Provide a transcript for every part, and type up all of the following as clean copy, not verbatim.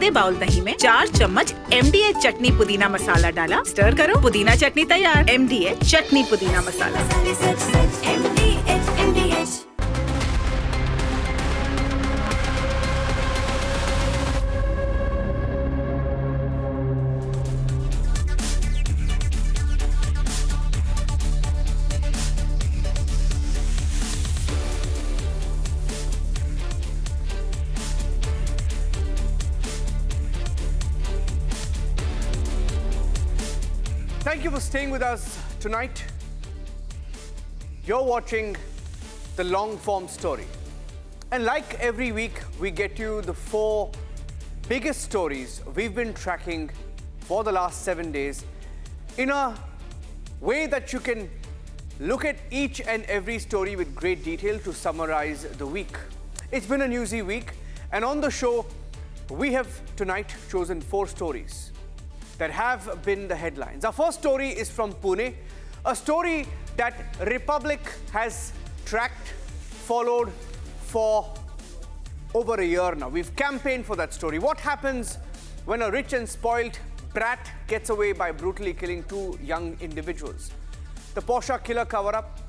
आधे बाउल दही में 4 चम्मच MDH चटनी पुदीना मसाला डाला, स्टर करो, पुदीना चटनी तैयार। MDH चटनी पुदीना मसाला। Thank you for staying with us tonight. You're watching the long form story. And like every week, we get you the 4 biggest stories we've been tracking for the last 7 days in a way that you can look at each and every story with great detail to summarize the week. It's been a newsy week, and on the show, we have tonight chosen 4 stories that have been the headlines. Our first story is from Pune, a story that Republic has tracked, followed for over a year now. We've campaigned for that story. What happens when a rich and spoiled brat gets away by brutally killing 2 young individuals? The Porsche killer cover-up.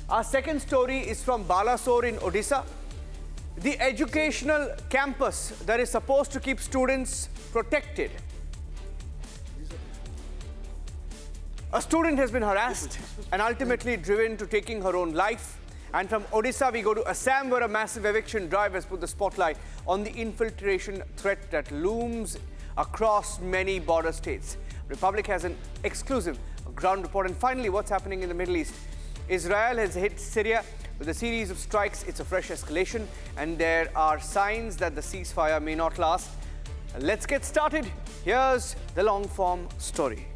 Our second story is from Balasore in Odisha, the educational campus that is supposed to keep students protected. A student has been harassed and ultimately driven to taking her own life. And from Odisha, we go to Assam, where a massive eviction drive has put the spotlight on the infiltration threat that looms across many border states. Republic has an exclusive ground report. And finally, what's happening in the Middle East? Israel has hit Syria with a series of strikes. It's a fresh escalation, and there are signs that the ceasefire may not last. Let's get started. Here's the long-form story.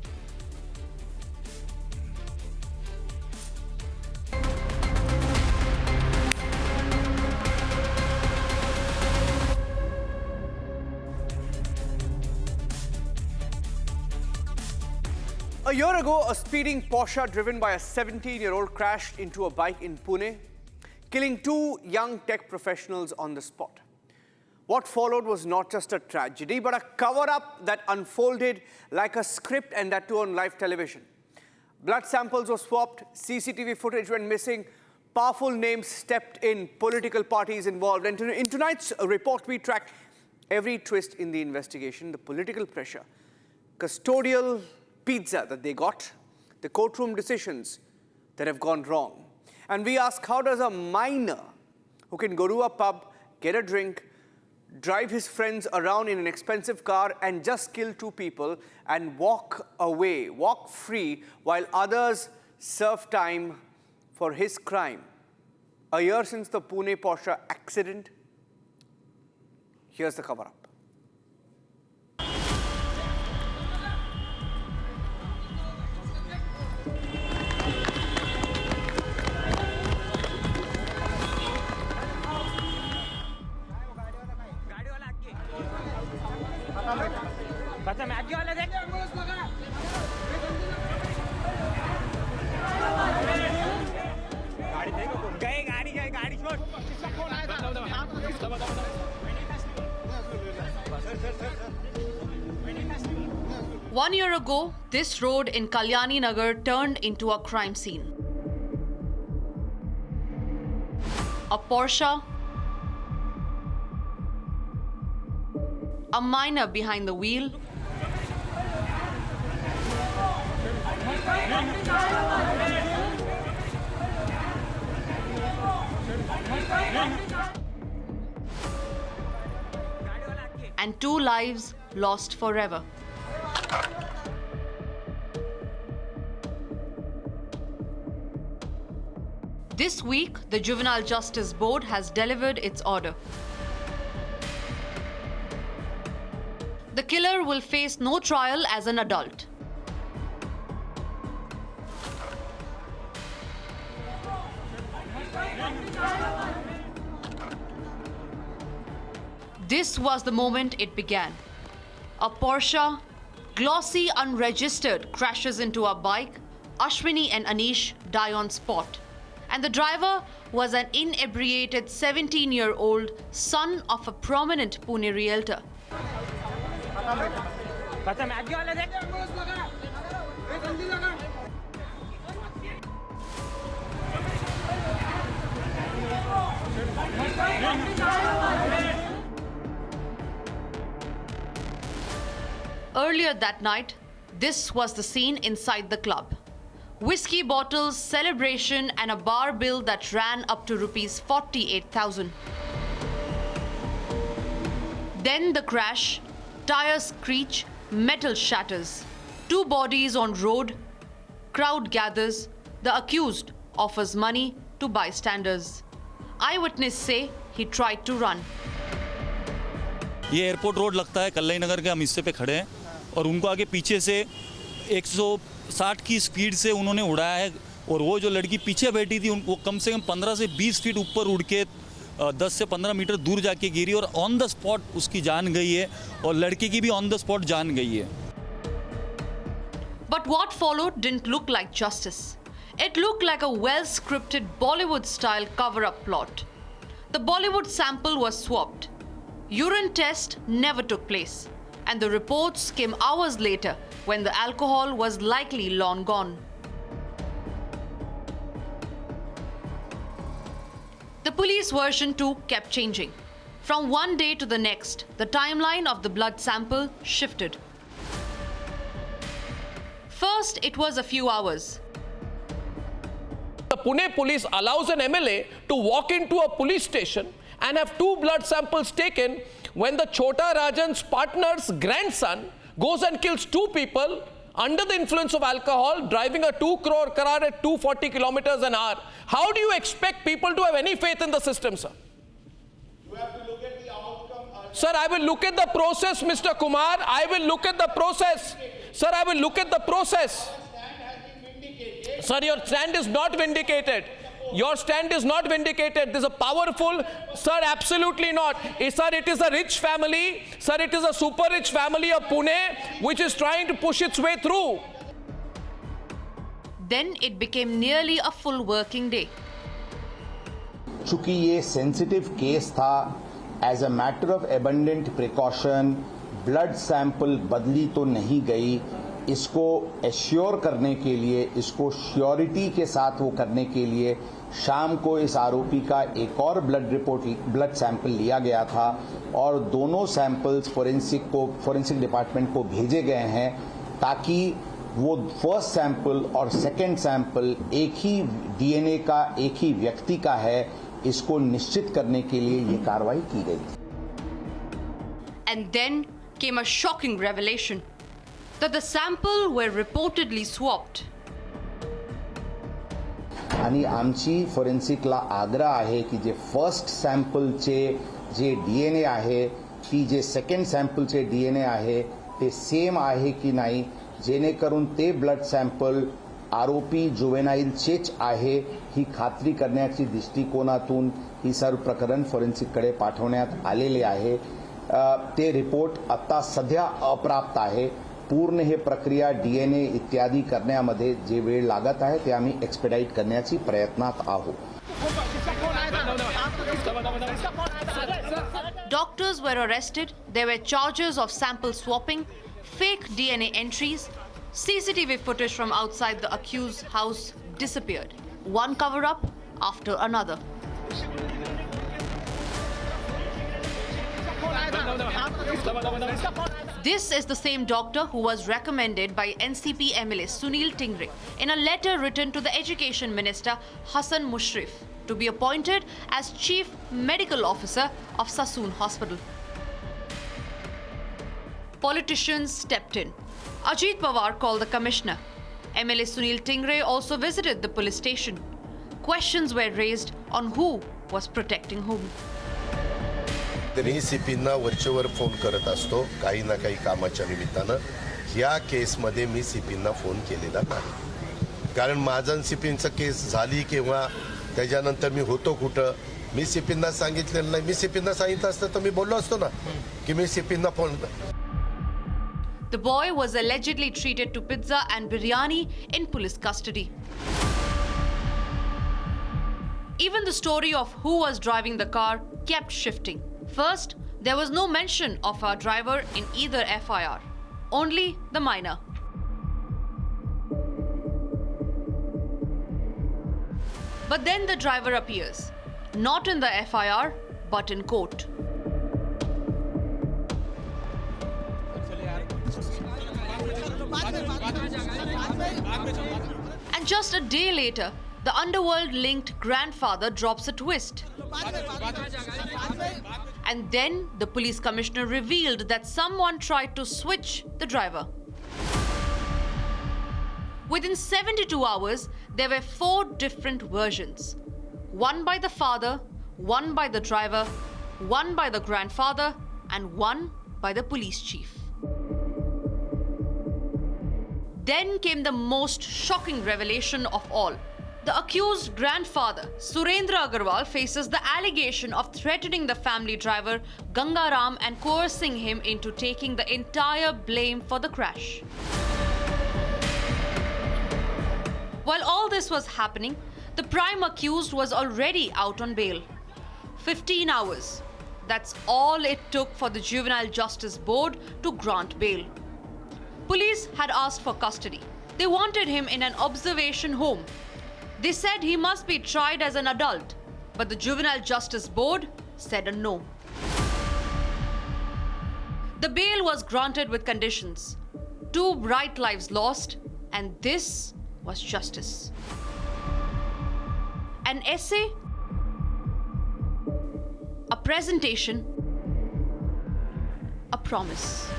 A year ago, a speeding Porsche driven by a 17-year-old crashed into a bike in Pune, killing 2 young tech professionals on the spot. What followed was not just a tragedy, but a cover-up that unfolded like a script, and that too on live television. Blood samples were swapped, CCTV footage went missing, powerful names stepped in, political parties involved. And in tonight's report, we track every twist in the investigation, the political pressure, custodial pizza that they got, the courtroom decisions that have gone wrong. And we ask, how does a minor who can go to a pub, get a drink, drive his friends around in an expensive car and just kill 2 people and walk away, walk free, while others serve time for his crime? A year since the Pune Porsche accident, here's the cover-up. One year ago, this road in Kalyani Nagar turned into a crime scene. A Porsche, a minor behind the wheel, and 2 lives lost forever. This week, the Juvenile Justice Board has delivered its order. The killer will face no trial as an adult. This was the moment it began. A Porsche, glossy, unregistered, crashes into a bike. Ashwini and Anish die on spot. And the driver was an inebriated 17-year-old son of a prominent Pune realtor. Earlier that night, this was the scene inside the club. Whiskey bottles, celebration, and a bar bill that ran up to rupees 48,000. Then the crash, tires screech, metal shatters. 2 bodies on road, crowd gathers, the accused offers money to bystanders. Eyewitness say he tried to run. ये airport road लगता है कल्लई नगर के, हम हिस्से पे खड़े हैं और उनको आगे पीछे से 160 की स्पीड से उन्होंने उड़ाया है और वो जो लड़की पीछे बैठी थी वो कम से कम 15 से 20 फीट ऊपर उड़ के 10 से 15 मीटर दूर जाके गिरी और ऑन द स्पॉट उसकी जान गई है और लड़की की भी ऑन द स्पॉट जान गई है. But what followed didn't look like justice. It looked like a well-scripted Bollywood-style cover-up plot. The Bollywood sample was swapped. Urine test never took place. And the reports came hours later when the alcohol was likely long gone. The police version too kept changing. From one day to the next, the timeline of the blood sample shifted. First, it was a few hours. The Pune police allows an MLA to walk into a police station and have 2 blood samples taken when the Chota Rajan's partner's grandson goes and kills 2 people under the influence of alcohol, driving a 2 crore car at 240 kilometers an hour. How do you expect people to have any faith in the system, sir? You have to look at the outcome. Sir, I will look at the process, Mr. Kumar. I will look at the process. Sir, I will look at the process. Sir, your stand is not vindicated. Your stand is not vindicated. There's a powerful, sir, absolutely not. Sir, it is a rich family. Sir, it is a super rich family of Pune which is trying to push its way through. Then it became nearly a full working day. चूंकि ये sensitive case था, as a matter of abundant precaution blood sample बदली तो नहीं गई. इसको assure करने के लिए, इसको श्योरिटी के साथ वो करने के लिए शाम को इस आरोपी का एक और ब्लड सैंपल लिया गया था और दोनों सैंपल्स फोरेंसिक डिपार्टमेंट को भेजे गए हैं ताकि वो फर्स्ट सैंपल और सेकंड सैंपल एक ही डीएनए का, एक ही व्यक्ति का है, इसको निश्चित करने के लिए ये कार्रवाई की गई थी. And then came a shocking revelation that the sample were reportedly swapped. आणि आमची फोरेन्सिकला आग्रह आहे की जे फर्स्ट सॅम्पलचे जे डीएनए आहे की जे सेकंड सॅम्पलचे डीएनए आहे ते सेम आहे की नाही, जेणेकरून ते ब्लड सॅम्पल आरोपी जुवेनाईलचेच आहे ही खात्री करण्याची दृष्टिकोनातून ही सर्व प्रकरण फोरेन्सिककडे पाठवण्यात आलेले आहे. ते रिपोर्ट आता सध्या अप्राप्त आहे. पूर्ण हे प्रक्रिया डीएनए इत्यादी करण्यामध्ये जे वेळ लागत आहे ते आम्ही एक्सपेडाइट करण्याची प्रयत्नात आहोत. Doctors were arrested. There were charges of sample swapping, fake DNA entries. CCTV footage from outside the accused's house disappeared. One cover-up after another. This is the same doctor who was recommended by NCP MLA Sunil Tingre in a letter written to the Education Minister Hassan Mushrif to be appointed as Chief Medical Officer of Sassoon Hospital. Politicians stepped in. Ajit Pawar called the commissioner. MLA Sunil Tingre also visited the police station. Questions were raised on who was protecting whom. मी सीपींना वरचेवर phone करत असतो काही ना काही कामाच्या निमित्तानं. या केसमध्ये मी सीपींना फोन केलेला नाही, कारण माझा सीपींचा केस झाली किंवा त्याच्यानंतर मी होतो कुठं मी सीपींना सांगितलेलं नाही. मी सीपींना सांगितलं असतं तर मी बोललो असतो ना की मी सीपींना phone. The boy was allegedly treated to pizza and biryani in police custody. Even the story of who was driving the car kept shifting. First, There was no mention of our driver in either FIR, only the minor. But then the driver appears, not in the FIR, but in court. And just a day later, the underworld-linked grandfather drops a twist. And then the police commissioner revealed that someone tried to switch the driver. Within 72 hours, there were 4 different versions. One by the father, one by the driver, one by the grandfather, and one by the police chief. Then came the most shocking revelation of all. The accused grandfather, Surendra Agarwal, faces the allegation of threatening the family driver, Gangaram, and coercing him into taking the entire blame for the crash. While all this was happening, the prime accused was already out on bail. 15 hours. That's all it took for the Juvenile Justice Board to grant bail. Police had asked for custody. They wanted him in an observation home. They said he must be tried as an adult, but the Juvenile Justice Board said a no. The bail was granted with conditions. 2 bright lives lost, and this was justice. An essay, a presentation, a promise.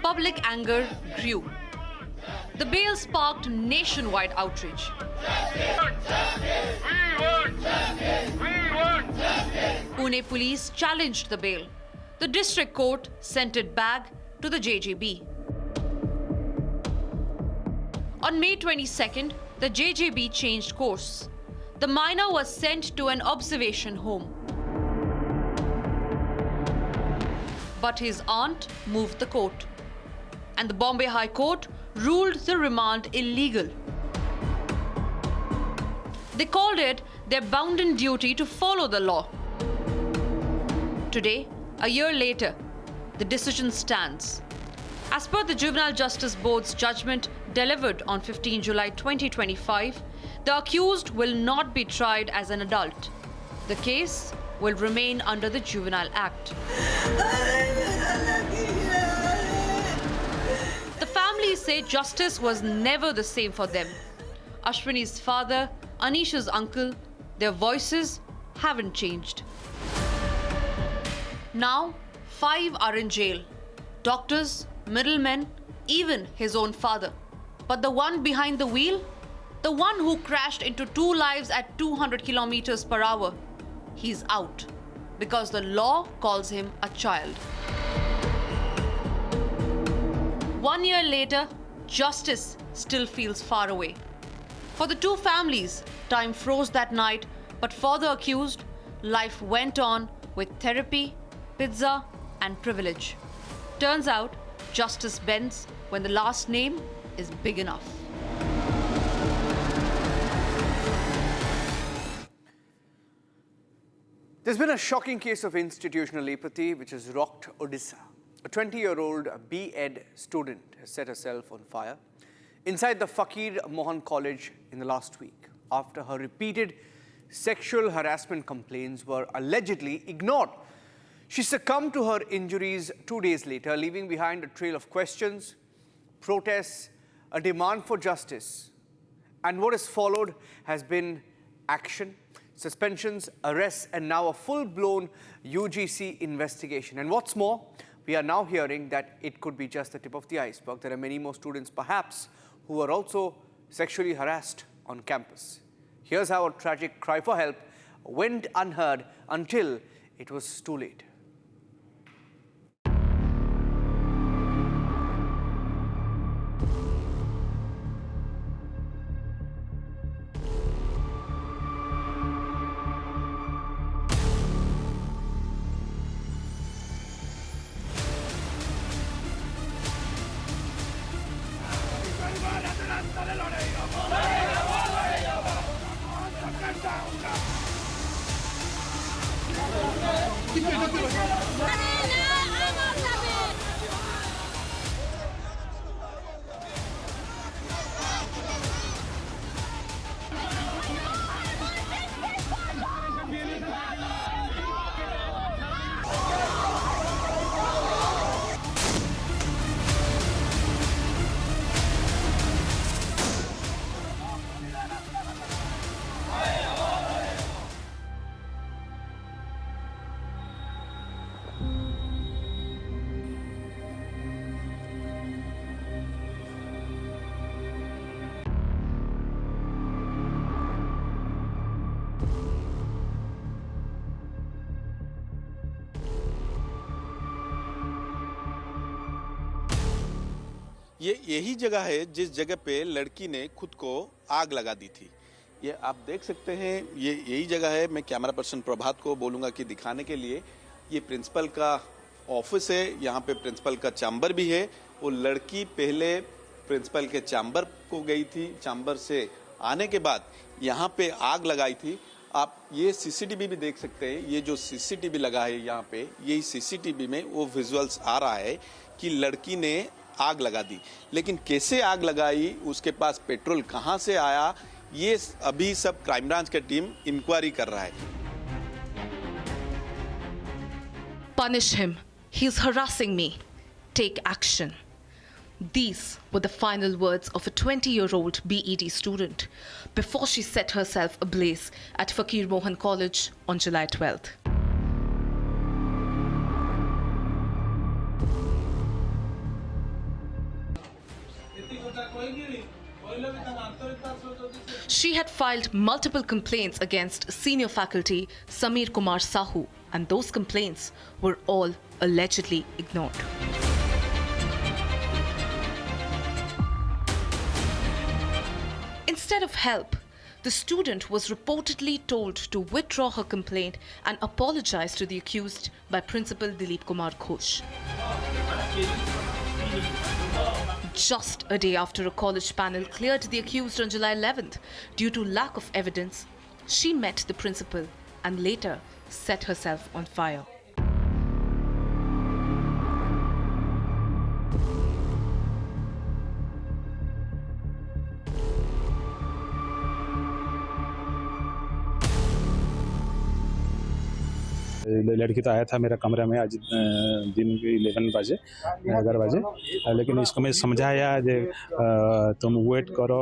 Public anger grew. The bail sparked nationwide outrage. Pune police challenged the bail. The district court sent it back to the JJB. On May 22nd, the JJB changed course. The minor was sent to an observation home. But his aunt moved the court, and the Bombay High Court ruled the remand illegal. They called it their bounden duty to follow the law. Today, a year later, the decision stands. As per the Juvenile Justice Board's judgment delivered on 15 July 2025, the accused will not be tried as an adult. The case will remain under the Juvenile Act. The families say justice was never the same for them. Ashwini's father, Anisha's uncle, their voices haven't changed. Now, 5 are in jail. Doctors, middlemen, even his own father. But the one behind the wheel, the one who crashed into 2 lives at 200 kilometers per hour, he's out because the law calls him a child. 1 year later, justice still feels far away. For the 2 families, time froze that night, but for the accused, life went on with therapy, pizza, and privilege. Turns out, justice bends when the last name is big enough. There's been a shocking case of institutional apathy which has rocked Odisha. A 20-year-old B.Ed student has set herself on fire inside the Fakir Mohan College in the last week after her repeated sexual harassment complaints were allegedly ignored. She succumbed to her injuries 2 days later, leaving behind a trail of questions, protests, a demand for justice. And what has followed has been action, suspensions, arrests, and now a full-blown UGC investigation. And what's more, we are now hearing that it could be just the tip of the iceberg. There are many more students, perhaps, who are also sexually harassed on campus. Here's how a tragic cry for help went unheard until it was too late. ये यही जगह है जिस जगह पे लड़की ने खुद को आग लगा दी थी। ये आप देख सकते हैं, ये यही जगह है। मैं कैमरा पर्सन प्रभात को बोलूँगा कि दिखाने के लिए। ये प्रिंसिपल का ऑफिस है, यहाँ पे प्रिंसिपल का चैम्बर भी है। वो लड़की पहले प्रिंसिपल के चैम्बर को गई थी, चैम्बर से आने के बाद यहाँ पे आग लगाई थी। आप ये सीसीटीवी भी देख सकते हैं। ये जो सीसीटीवी लगा है यहाँ पे, यही सीसीटीवी में वो विजुअल्स आ रहा है कि लड़की ने आग लगा दी। लेकिन कैसे आग लगाई, उसके पास पेट्रोल कहाँ से आया, ये अभी सब क्राइम ब्रांच की टीम इंक्वायरी कर रहा है। Punish him. He's harassing me. Take action. These were the final words of a 20-year-old BEd student before she set herself ablaze at Fakir Mohan College on July 12th. She had filed multiple complaints against senior faculty Sameer Kumar Sahu, and those complaints were all allegedly ignored. Instead of help, the student was reportedly told to withdraw her complaint and apologize to the accused by Principal Dilip Kumar Ghosh. Just a day after a college panel cleared the accused on July 11th due to lack of evidence, she met the principal and later set herself on fire. लड़की तो आया था मेरा कमरा में आज दिन के 11 बजे, लेकिन इसको मैं समझाया जे तुम वेट करो,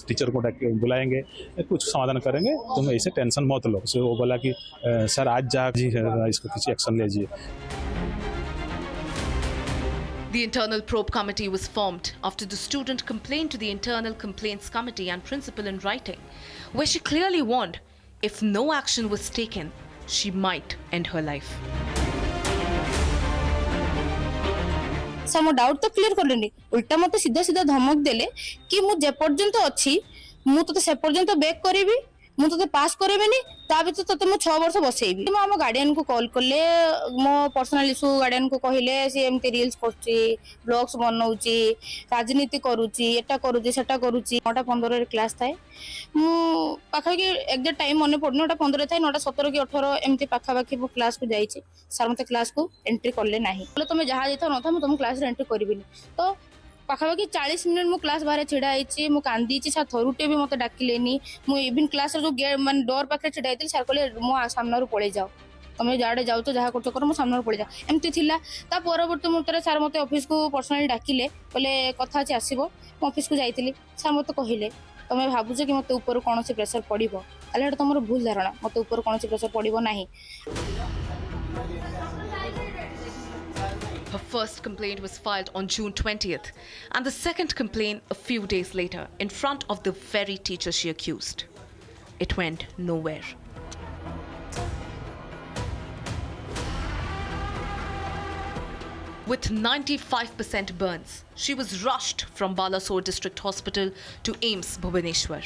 टीचर को बुलाएंगे, कुछ समाधान करेंगे, तुम ऐसे टेंशन मत लो। सो वो बोला कि सर आज जा जी इसको किसी एक्शन लीजिए। The internal probe committee was formed after the student complained to the internal complaints committee and principal in writing, where she clearly warned if no action was taken, she might end her life. Sir मो doubt तो clear करलेनी, उल्टा मते सीधा सीधा धमक देले कि मु जे पर्यंत अछि मु तो से पर्यंत बैक करिवि, मु तो पास करेबेनी, ता भी तो मु 6 वर्ष बसेबी। मो हम गार्डियन को कॉल करले, मो पर्सनल इशू गार्डियन को कहिले से एमती रील्स करछि, ब्लॉग्स बनाउछि, राजनीति करूछि, एटा करूछि, सेटा करूछि। 9:15 रे क्लास थाए, मु पाखा के एग्जैक्ट टाइम मने पड़नो, 9:15 थाए, 9:17 कि 18 एमती पाखा बाकी मु क्लास को जाईछि। सर मते क्लास को एंट्री करले नाही, बोले तुम जहा जेथा न था मु तुम क्लास रे एंट्री करबिनी। तो पाखापाखि 40 मिनिट मु क्लास बाहर छिड़ा होइछि, मु कांदीछि, सर थरुटे भी मते डाकिलेनी। मु इवन क्लास रे जो गेट मान डोर पाखे छिड़ा होइतिल, सर कहले मु सामनारु पळे जाओ, तुम जाडे जाउ तो जहा करतो कर, मु सामनारु पळे जाओ। एमती थिला। ता परवर्ती मुहूर्त सर मते ऑफिस को पर्सनली डाकिले, कहले कथा अछि आसीबो। मु ऑफिस को जाइतिली, सर मते कहिले तुम भाबुछ कि मते ऊपर कोनोसी प्रेशर पड़िबो, ताले तमर भूल धारणा, मते ऊपर कोनोसी प्रेशर पड़िबो नाही। Her first complaint was filed on June 20th, and the second complaint a few days later in front of the very teacher she accused. It went nowhere. With 95% burns, she was rushed from Balasore District Hospital to AIIMS Bhubaneswar.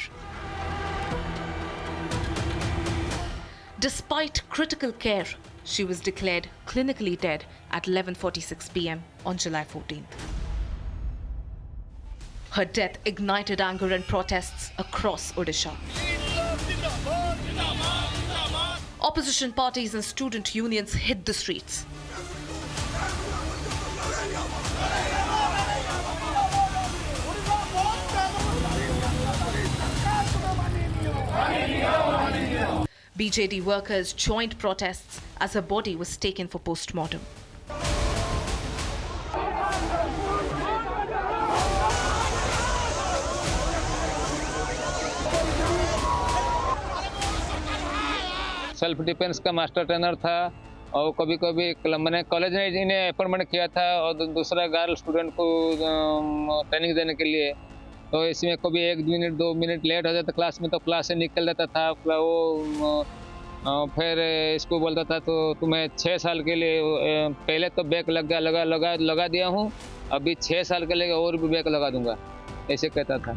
Despite critical care, she was declared clinically dead at 11:46 p.m. on July 14th. Her death ignited anger and protests across Odisha. Opposition parties and student unions hit the streets. BJD workers joined protests as her body was taken for post-mortem. Self defence का master trainer था और कभी कभी मैंने college ने इन्हें appointment किया था और दूसरा गर्ल स्टूडेंट को ट्रेनिंग देने के लिए। तो इसमें कभी 1 मिनट 2 मिनट लेट हो जाता क्लास में तो क्लास से निकल जाता था वो। फिर इसको बोलता था तो तुम्हें 6 साल के लिए पहले तो बैक लगा दिया हूँ, अभी 6 साल के लिए और भी बैक लगा दूंगा, ऐसे कहता था।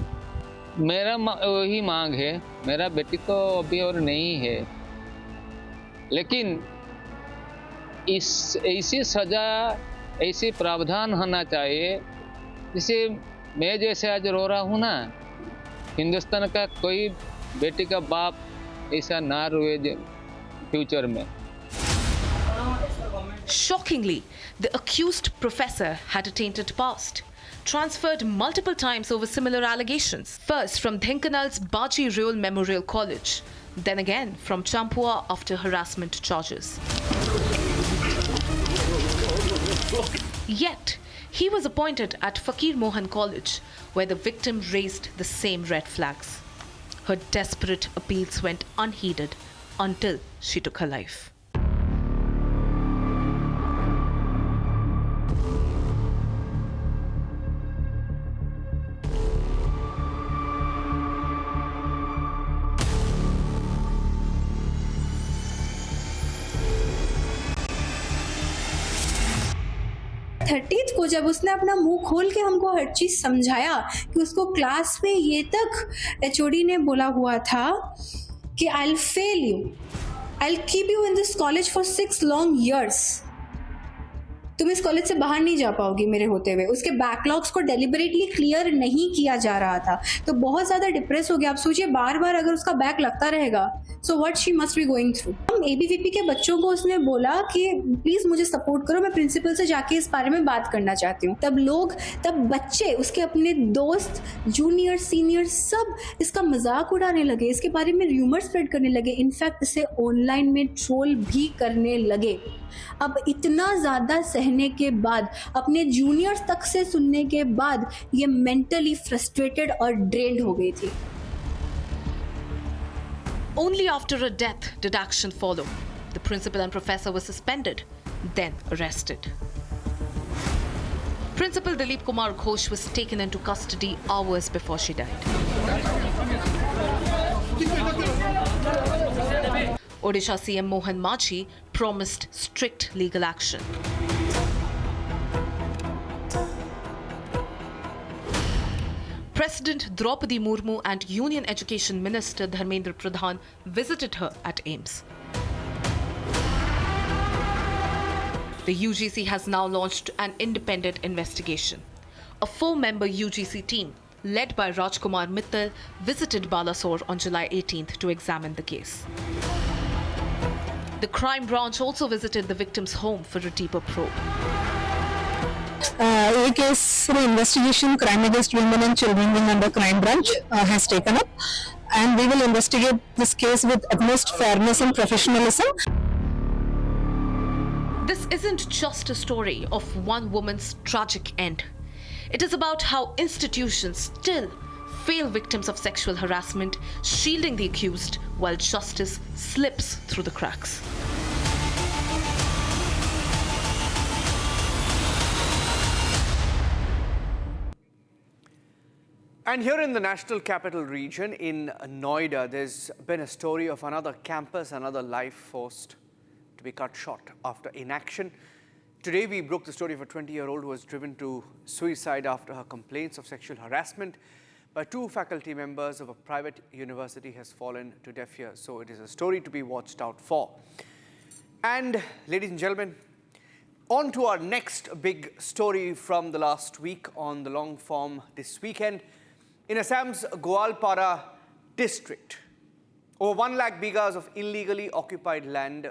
मेरा वही मांग है, मेरा बेटी तो अभी और नहीं है, लेकिन ऐसी सजा ऐसी प्रावधान होना चाहिए जिसे मैं जैसे आज रो रहा हूँ ना, हिंदुस्तान का कोई बेटी का बाप ऐसा ना रोए फ्यूचर में। Shockingly, the accused professor had a tainted past, transferred multiple times over similar allegations. First from Dhenkanal's Baji Reol Memorial College, then again from Champua after harassment charges. Yet, he was appointed at Fakir Mohan College, where the victim raised the same red flags. Her desperate appeals went unheeded until she took her life. Thirtieth को जब उसने अपना मुंह खोल के हमको हर चीज समझाया कि उसको क्लास में ये तक एचओडी ने बोला हुआ था कि I will fail you, I will keep you in this college for 6 long years, तुम इस कॉलेज से बाहर नहीं जा पाओगी मेरे होते हुए। उसके बैकलॉग्स को डेलिबरेटली क्लियर नहीं किया जा रहा था, तो बहुत ज़्यादा डिप्रेस हो गया। आप सोचिए बार बार अगर उसका बैक लगता रहेगा, so what she must be going through. हम एबीवीपी के बच्चों को उसने बोला कि प्लीज़ मुझे सपोर्ट करो, मैं प्रिंसिपल से जाके इस बारे में बात करना चाहती हूँ। तब बच्चे, उसके अपने दोस्त, जूनियर सीनियर सब इसका मजाक उड़ाने लगे, इसके बारे में र्यूमर स्प्रेड करने लगे, इनफैक्ट इसे ऑनलाइन में ट्रोल भी करने लगे। अब इतना ज़्यादा सहने के बाद, अपने जूनियर्स तक से सुनने के बाद, ये मेंटली फ्रस्ट्रेटेड और ड्रेन्ड हो गई थी। Only after a death did action follow. The principal and professor were suspended, then arrested. Principal Dilip Kumar Ghosh was taken into custody hours before she died. Odisha CM Mohan Machi promised strict legal action. President Draupadi Murmu and Union Education Minister Dharmendra Pradhan visited her at AIIMS. The UGC has now launched an independent investigation. A 4-member UGC team led by Rajkumar Mittal visited Balasore on July 18th to examine the case. The crime branch also visited the victim's home for a deeper probe. A case for investigation, crime against women and children wing under crime branch has taken up, and we will investigate this case with utmost fairness and professionalism. This isn't just a story of one woman's tragic end. It is about how institutions still fail victims of sexual harassment, shielding the accused while justice slips through the cracks. And here in the National Capital Region in Noida, there's been a story of another campus, another life forced to be cut short after inaction. Today we broke the story of a 20-year-old who was driven to suicide after her complaints of sexual harassment by 2 faculty members of a private university has fallen to deaf ears. So it is a story to be watched out for. And ladies and gentlemen, on to our next big story from the last week on the long form this weekend. In Assam's Goalpara district, Over 1 lakh bighas of illegally occupied land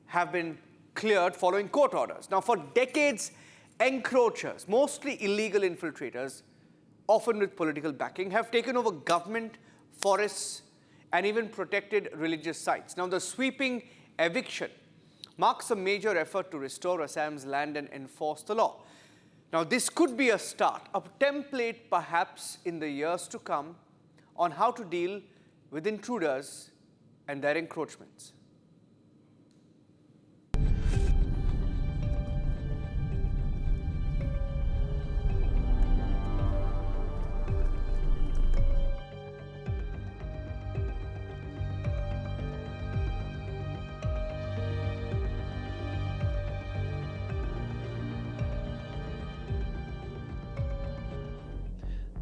have been cleared following court orders. Now, for decades, encroachers, mostly illegal infiltrators, often with political backing, have taken over government, forests, and even protected religious sites. Now, the sweeping eviction marks a major effort to restore Assam's land and enforce the law. Now, this could be a start, a template perhaps in the years to come on how to deal with intruders and their encroachments.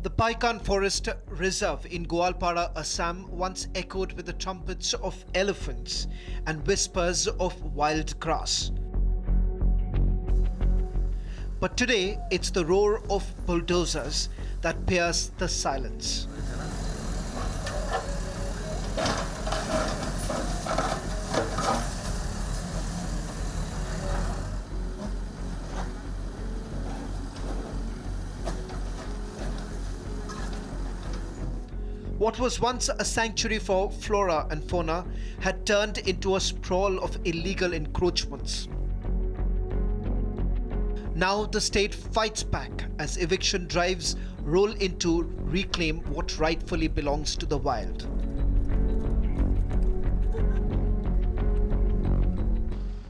The Paikan Forest Reserve in Goalpara, Assam once echoed with the trumpets of elephants and whispers of wild grass. But today, it's the roar of bulldozers that pierce the silence. What was once a sanctuary for flora and fauna had turned into a sprawl of illegal encroachments. Now the state fights back as eviction drives roll in to reclaim what rightfully belongs to the wild.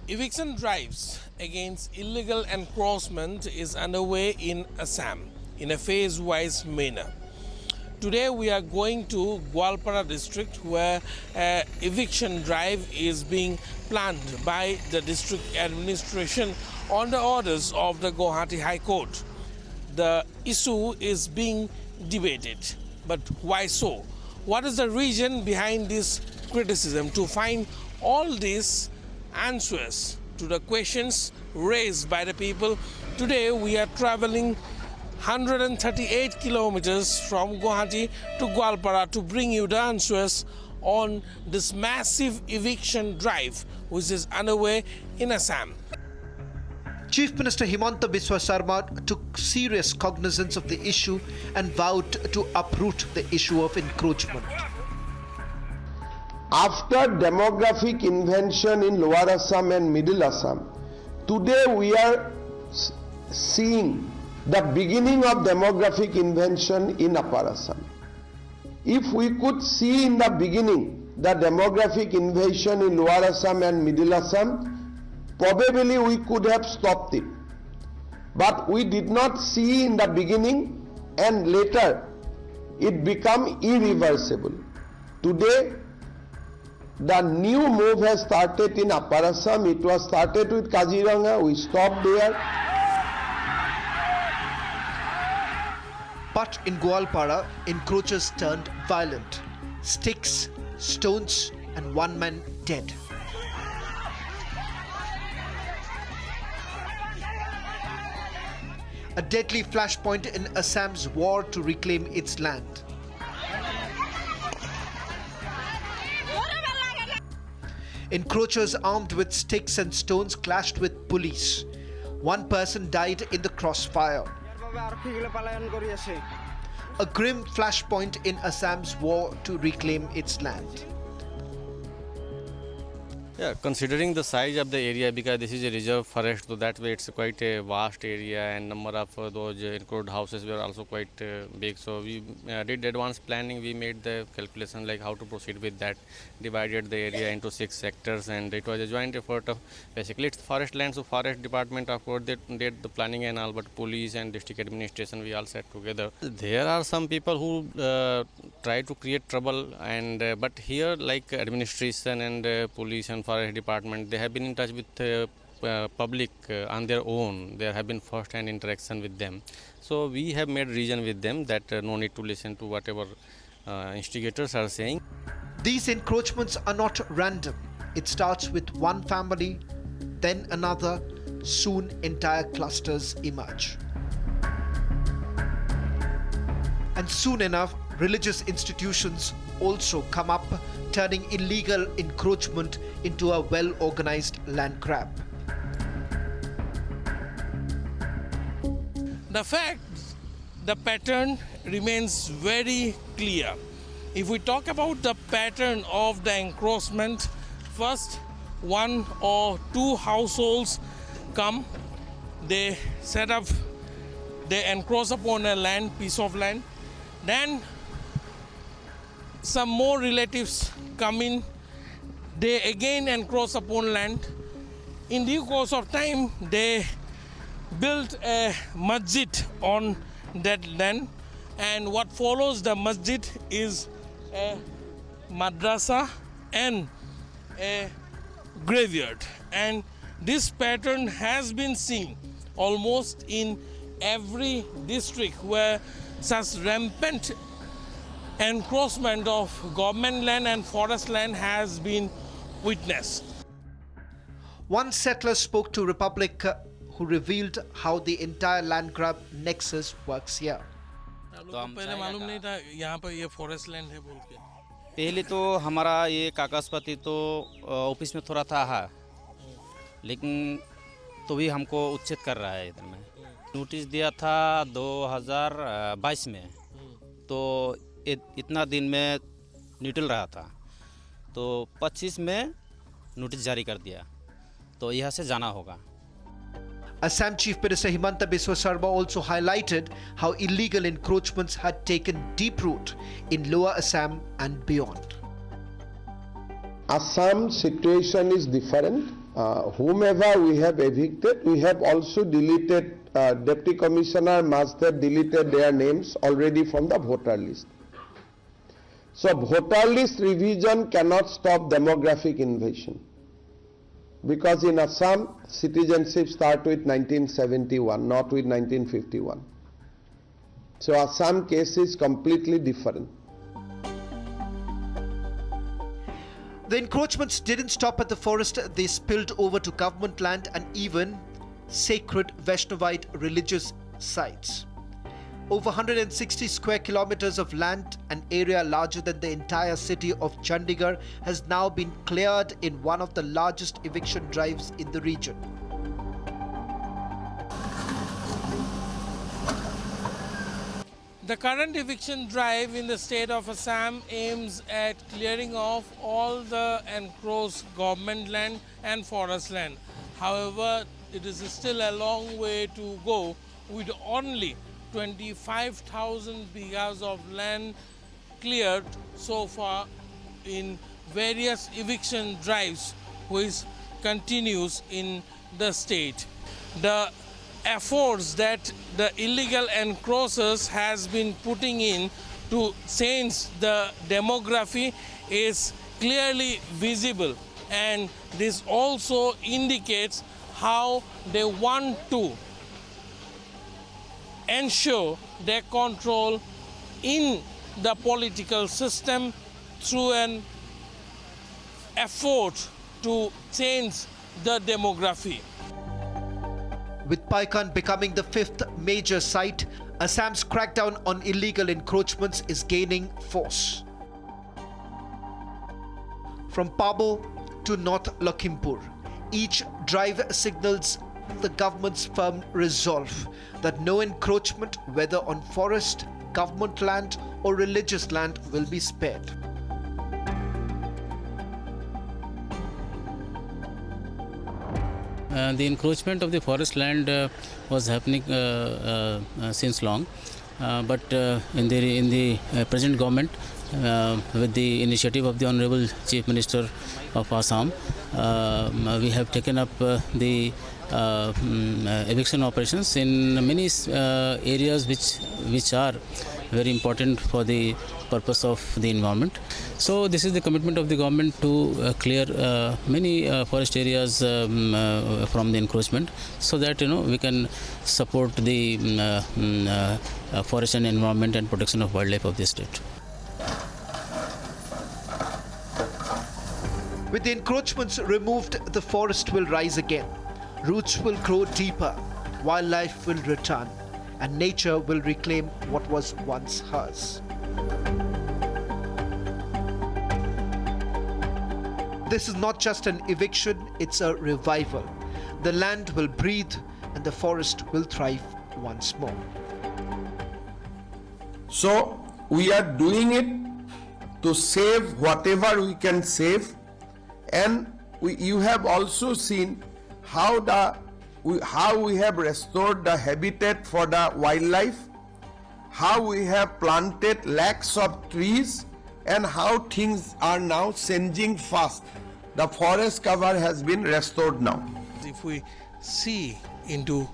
Eviction drives against illegal encroachment is underway in Assam in a phase-wise manner. Today we are going to Goalpara district where eviction drive is being planned by the district administration on the orders of the Guwahati High Court. The issue is being debated, but why so? What is the reason behind this criticism? To find all these answers to the questions raised by the people, today we are traveling 138 kilometers from Guwahati to Goalpara to bring you the answers on this massive eviction drive which is underway in Assam. Chief Minister Himanta Biswa Sarma took serious cognizance of the issue and vowed to uproot the issue of encroachment. After demographic invention in Lower Assam and Middle Assam, today we are seeing the beginning of demographic invention in Upper Assam. If we could see in the beginning the demographic invasion in Lower Assam and Middle Assam, probably we could have stopped it. But we did not see in the beginning, and later it became irreversible. Today, the new move has started in Upper Assam. It was started with Kaziranga. We stopped there. But in Goalpara, encroachers turned violent. Sticks, stones, and one man dead. A deadly flashpoint in Assam's war to reclaim its land. Encroachers armed with sticks and stones clashed with police. One person died in the crossfire. A grim flashpoint in Assam's war to reclaim its land. Yeah, considering the size of the area, because this is a reserve forest, so that way it's quite a vast area, and number of those enclosed houses were also quite big. So we did advanced planning. We made the calculation like how to proceed with that, divided the area into 6 sectors, and it was a joint effort of basically it's forest land. So forest department of course they did the planning and all, but police and district administration we all sat together. There are some people who try to create trouble, and but here like administration and police and forest department, they have been in touch with public on their own. There have been first-hand interaction with them. So we have made reason with them that no need to listen to whatever instigators are saying. These encroachments are not random. It starts with one family, then another. Soon entire clusters emerge. And soon enough, religious institutions, also come up, turning illegal encroachment into a well-organized land grab. The pattern remains very clear. If we talk about the pattern of the encroachment, first 1 or 2 households come, they set up, they encroach upon a piece of land, then some more relatives come in, they again encroach upon land. In due course of time, they built a masjid on that land, and what follows the masjid is a madrasa and a graveyard. And this pattern has been seen almost in every district where such rampant encroachment of government land and forest land has been witnessed. One settler spoke to Republic who revealed how the entire land grab nexus works here. पहले मालूम नहीं था यहाँ पर ये forest land है बोल के। पहले तो हमारा ये कागज पत्ती तो ऑफिस में थोड़ा था लेकिन तो भी हमको उच्छेद कर रहा है इधर में। नोटिस दिया था 2022 में, तो इतना दिन में निकल रहा था, तो 25 में नोटिस जारी कर दिया, तो यहाँ से जाना होगा। Assam Chief Minister Himanta Biswa Sarma also highlighted how illegal encroachments had taken deep root in Lower Assam and beyond. Assam situation is different. Whomever we have evicted, we have also deleted, Deputy Commissioner must have deleted their names already from the voter list. So voter list revision cannot stop demographic invasion. Because in Assam, citizenship starts with 1971, not with 1951. So Assam case is completely different. The encroachments didn't stop at the forest, they spilled over to government land and even sacred Vaishnavite religious sites. Over 160 square kilometers of land, an area larger than the entire city of Chandigarh, has now been cleared in one of the largest eviction drives in the region. The current eviction drive in the state of Assam aims at clearing off all the encroached government land and forest land. However, it is still a long way to go, with only 25,000 bighas of land cleared so far in various eviction drives, which continues in the state. The efforts that the illegal encroachers has been putting in to change the demography is clearly visible, and this also indicates how they want to ensure their control in the political system through an effort to change the demography. With Paikan becoming the 5th major site, Assam's crackdown on illegal encroachments is gaining force. From Pabo to North Lakhimpur, each drive signals the government's firm resolve that no encroachment, whether on forest, government land or religious land, will be spared. The encroachment of the forest land was happening since long, but in the present government, with the initiative of the Honorable Chief Minister of Assam, we have taken up the eviction operations in many areas which are very important for the purpose of the environment. So this is the commitment of the government to clear many forest areas from the encroachment, so that we can support the forest and environment and protection of wildlife of the state. With the encroachments removed, the forest will rise again. Roots will grow deeper, wildlife will return, and nature will reclaim what was once hers. This is not just an eviction, it's a revival. The land will breathe and the forest will thrive once more. So we are doing it to save whatever we can save, and you have also seen how we have restored the habitat for the wildlife, how we have planted lakhs of trees, and how things are now changing fast. The forest cover has been restored now. If we see into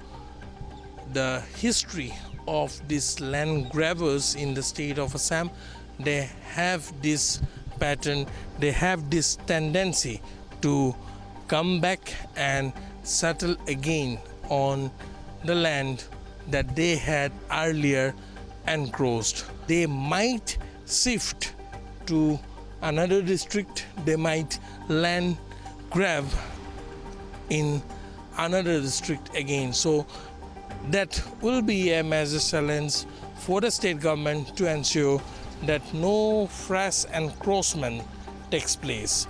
the history of these land grabbers in the state of Assam, they have this pattern, they have this tendency to come back and settle again on the land that they had earlier engrossed. They might shift to another district, they might land grab in another district again. So that will be a major challenge for the state government to ensure that no fresh encroachment takes place.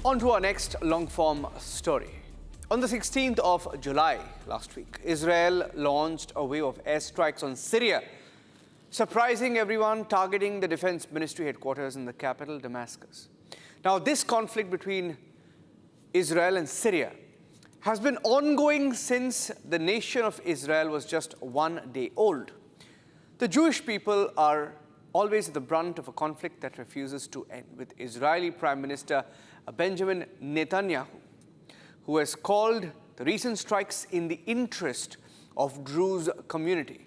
On to our next long-form story. On the 16th of July last week, Israel launched a wave of airstrikes on Syria, surprising everyone, targeting the defense ministry headquarters in the capital, Damascus. Now, this conflict between Israel and Syria has been ongoing since the nation of Israel was just 1 day old. The Jewish people are always at the brunt of a conflict that refuses to end, with Israeli Prime Minister Benjamin Netanyahu, who has called the recent strikes in the interest of Druze community.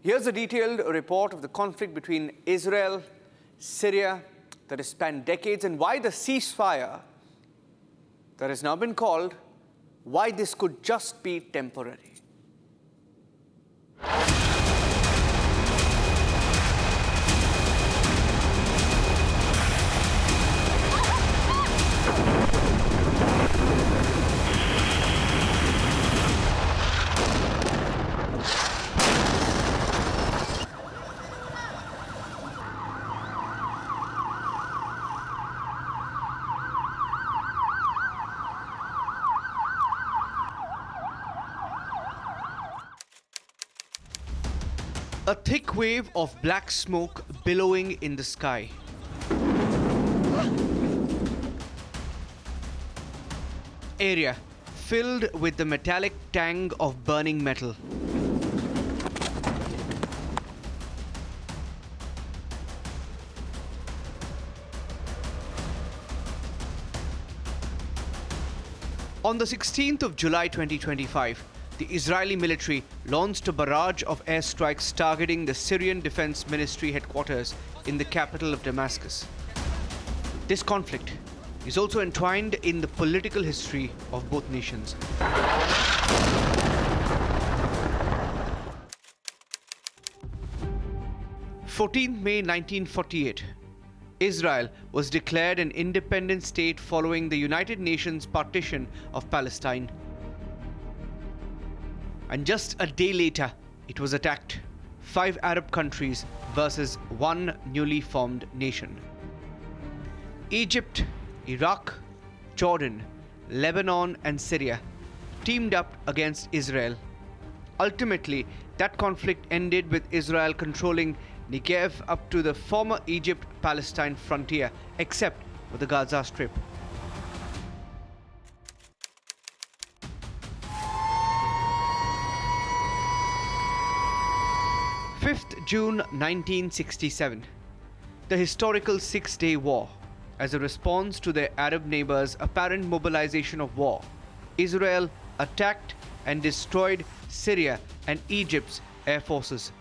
Here's a detailed report of the conflict between Israel, Syria, that has spanned decades, and why the ceasefire that has now been called, why this could just be temporary. A thick wave of black smoke billowing in the sky. Area filled with the metallic tang of burning metal. On the 16th of July 2025, the Israeli military launched a barrage of airstrikes targeting the Syrian Defense Ministry headquarters in the capital of Damascus. This conflict is also entwined in the political history of both nations. May 1948, Israel was declared an independent state following the United Nations partition of Palestine. And just a day later, it was attacked. 5 Arab countries versus 1 newly formed nation. Egypt, Iraq, Jordan, Lebanon and Syria teamed up against Israel. Ultimately, that conflict ended with Israel controlling Negev up to the former Egypt-Palestine frontier, except for the Gaza Strip. 5th June 1967, the historical Six-Day War. As a response to their Arab neighbors' apparent mobilization of war, Israel attacked and destroyed Syria and Egypt's air forces.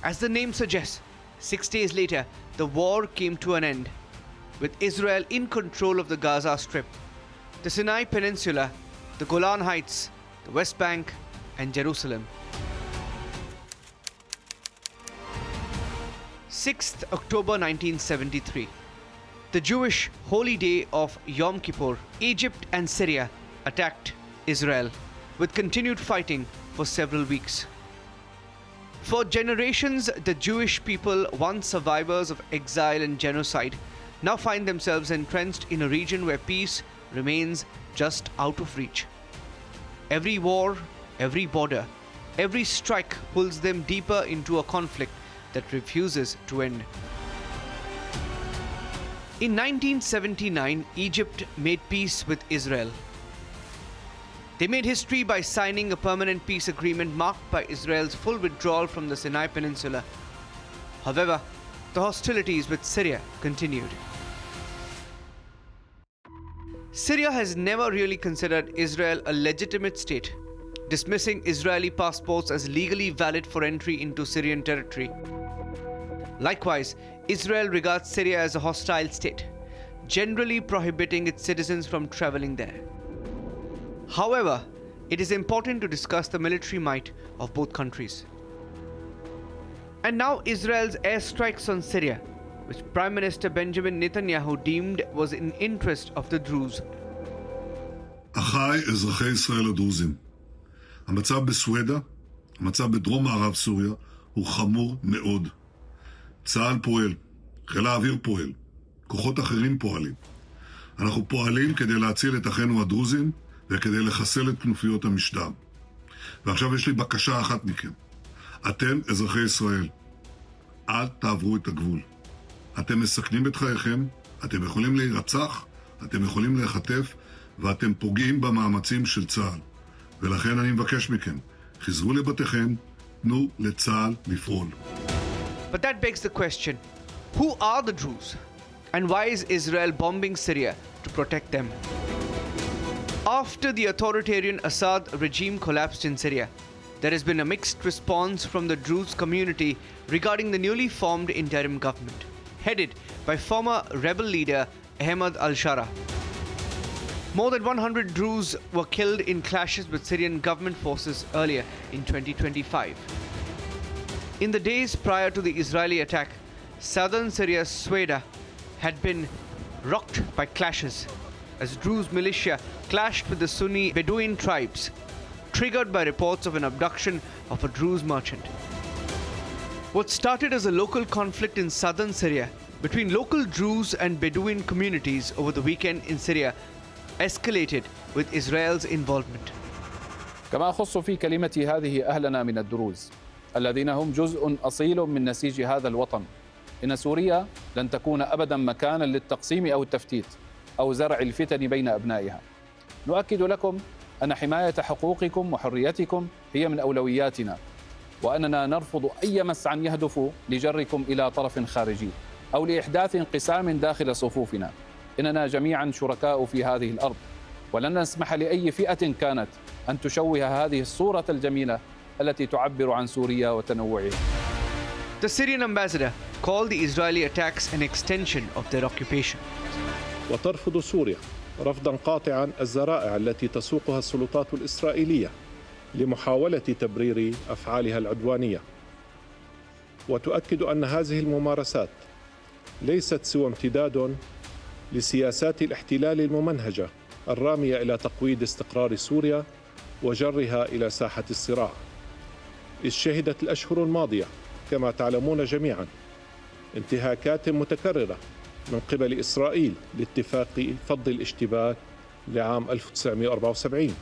As the name suggests, 6 days later, the war came to an end, with Israel in control of the Gaza Strip, the Sinai Peninsula, the Golan Heights, the West Bank, and Jerusalem. 6th October 1973, the Jewish holy day of Yom Kippur, Egypt and Syria attacked Israel, with continued fighting for several weeks. For generations, the Jewish people, once survivors of exile and genocide, now find themselves entrenched in a region where peace remains just out of reach. Every war, every border, every strike pulls them deeper into a conflict that refuses to end. In 1979, Egypt made peace with Israel. They made history by signing a permanent peace agreement marked by Israel's full withdrawal from the Sinai Peninsula. However, the hostilities with Syria continued. Syria has never really considered Israel a legitimate state, dismissing Israeli passports as legally valid for entry into Syrian territory. Likewise, Israel regards Syria as a hostile state, generally prohibiting its citizens from traveling there. However, it is important to discuss the military might of both countries. And now Israel's airstrikes on Syria, which Prime Minister Benjamin Netanyahu deemed was in interest of the Druze. אחיי אזרחי ישראל הדרוזים, המצב בסווידה, המצב בדרום מערב סוריה, הוא חמור מאוד. צה"ל פועל, חיל האוויר פועל, כוחות אחרים פועלים. אנחנו פועלים כדי להציל את אחינו הדרוזים וכדי לחסל את כנופיות המשטר. ועכשיו יש לי בקשה אחת מכם. אתם, אזרחי ישראל, אל תעברו את הגבול. אתם מסכנים את חייכם, אתם יכולים להירצח, אתם יכולים להיחטף, ואתם פוגעים במאמצים של צה"ל. ולכן אני מבקש מכם, חזרו לבתיכם, תנו לצה"ל לפעול. But that begs the question, who are the Druze? And why is Israel bombing Syria to protect them? After the authoritarian Assad regime collapsed in Syria, there has been a mixed response from the Druze community regarding the newly formed interim government, headed by former rebel leader Ahmad al-Shara. More than 100 Druze were killed in clashes with Syrian government forces earlier in 2025. In the days prior to the Israeli attack, southern Syria's Sweda had been rocked by clashes as Druze militia clashed with the Sunni Bedouin tribes, triggered by reports of an abduction of a Druze merchant. What started as a local conflict in southern Syria between local Druze and Bedouin communities over the weekend in Syria escalated with Israel's involvement. كما أخص في كلمتي هذه أهلنا من الدروز الذين هم جزء أصيل من نسيج هذا الوطن. إن سوريا لن تكون أبدا مكانا للتقسيم أو التفتيت أو زرع الفتن بين أبنائها. نؤكد لكم أن حماية حقوقكم وحريتكم هي من أولوياتنا، وأننا نرفض أي مسعى يهدف لجركم إلى طرف خارجي أو لإحداث انقسام داخل صفوفنا. إننا جميعا شركاء في هذه الأرض، ولن نسمح لأي فئة كانت أن تشوه هذه الصورة الجميلة التي تعبر عن سوريا وتنوعها. The Syrian ambassador called the Israeli attacks an extension of their occupation. وترفض سوريا رفضا قاطعا الذرائع التي تسوقها السلطات الإسرائيلية لمحاولة تبرير أفعالها العدوانية، وتؤكد أن هذه الممارسات ليست سوى امتداد لسياسات الاحتلال الممنهجة الرامية إلى تقويض استقرار سوريا وجرها إلى ساحة الصراع. إذ شهدت الأشهر الماضية كما تعلمون جميعا انتهاكات متكررة من قبل إسرائيل لاتفاق فض الاشتباك لعام 1974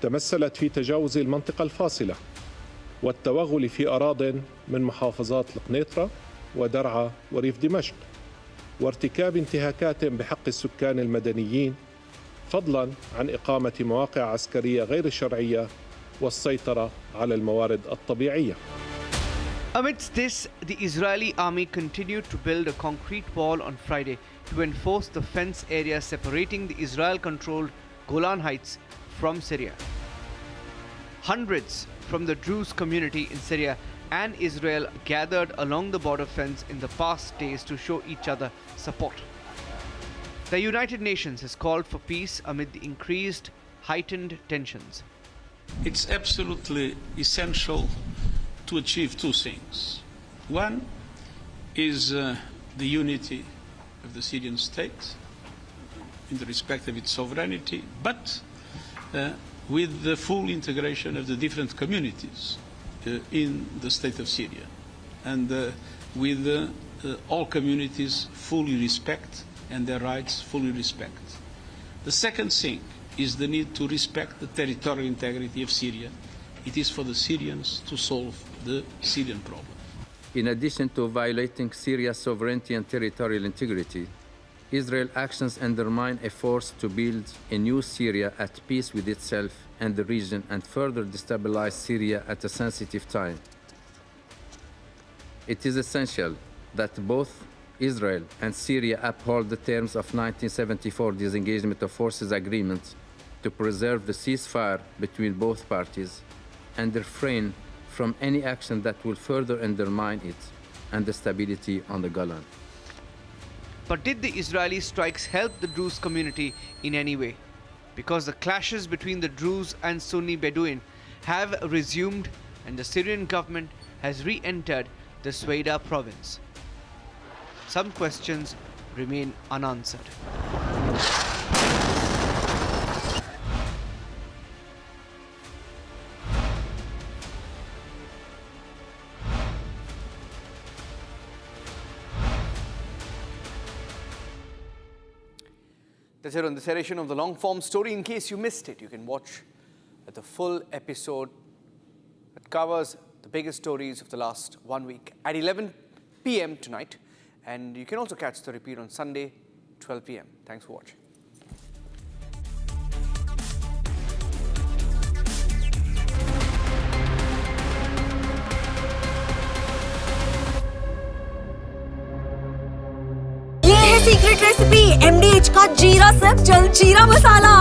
تمثلت في تجاوز المنطقة الفاصلة والتوغل في أراضٍ من محافظات القنيطرة ودرعا وريف دمشق، وارتكاب انتهاكات بحق السكان المدنيين، فضلاً عن إقامة مواقع عسكرية غير شرعية والسيطرة على الموارد الطبيعية. Amidst this, the Israeli army continued to build a concrete wall on Friday to enforce the fence area separating the Israel-controlled Golan Heights from Syria. Hundreds from the Druze community in Syria and Israel gathered along the border fence in the past days to show each other support. The United Nations has called for peace amid the increased, heightened tensions. It's absolutely essential to achieve two things. One, is the unity of the Syrian state in the respect of its sovereignty, but with the full integration of the different communities in the state of Syria, and with all communities fully respect and their rights fully respect. The second thing is the need to respect the territorial integrity of Syria. It is for the Syrians to solve the Syrian problem. In addition to violating Syria's sovereignty and territorial integrity, Israel's actions undermine efforts to build a new Syria at peace with itself and the region, and further destabilize Syria at a sensitive time. It is essential that both Israel and Syria uphold the terms of 1974 disengagement of forces agreement to preserve the ceasefire between both parties and refrain from any action that will further undermine it and the stability on the Golan. But did the Israeli strikes help the Druze community in any way? Because the clashes between the Druze and Sunni Bedouin have resumed and the Syrian government has re-entered the Sweda province. Some questions remain unanswered. That's it on this edition of the long form story. In case you missed it, you can watch the full episode that covers the biggest stories of the last 1 week at 11 p.m. tonight. And you can also catch the repeat on Sunday, 12 p.m. Thanks for watching. Secret recipe MDH का जीरा सिर्फ जल जीरा मसाला।